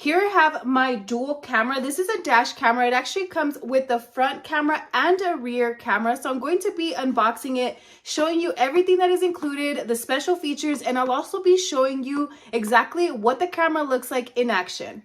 Here I have my dual camera. This is a dash camera. It actually comes with the front camera and a rear camera. So I'm going to be unboxing it, showing you everything that is included, the special features, and I'll also be showing you exactly what the camera looks like in action.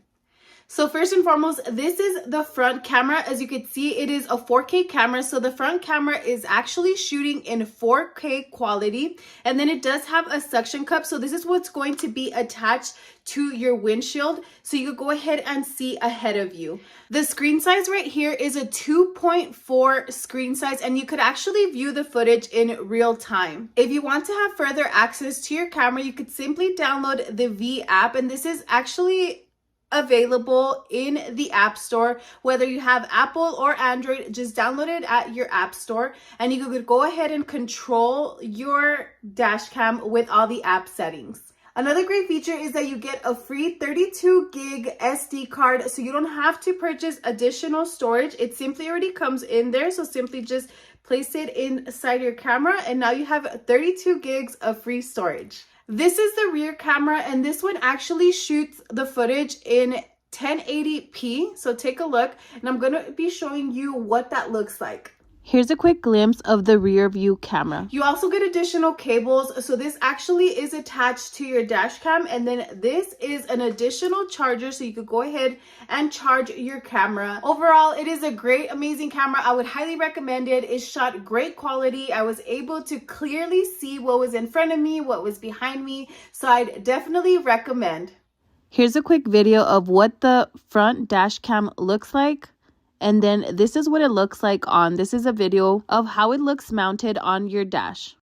So first and foremost, this is the front camera. As you can see, it is a 4K camera. So the front camera is actually shooting in 4K quality. And then it does have a suction cup. So this is what's going to be attached to your windshield. So you could go ahead and see ahead of you. The screen size right here is a 2.4 screen size, and you could actually view the footage in real time. If you want to have further access to your camera, you could simply download the V app, and this is actually available in the App Store. Whether you have Apple or Android, just download it at your App Store and you could go ahead and control your dash cam with all the app settings. Another great feature is that you get a free 32 gig SD card, so you don't have to purchase additional storage. It simply already comes in there, so simply just place it inside your camera and now you have 32 gigs of free storage. This is the rear camera, and this one actually shoots the footage in 1080p. So take a look, and I'm going to be showing you what that looks like. Here's a quick glimpse of the rear view camera. You also get additional cables. So this actually is attached to your dash cam, and then this is an additional charger so you could go ahead and charge your camera. Overall, it is a great, amazing camera. I would highly recommend it. It shot great quality. I was able to clearly see what was in front of me, what was behind me. So I'd definitely recommend. Here's a quick video of what the front dash cam looks like. And then this is what it looks like on. This is a video of how it looks mounted on your dash.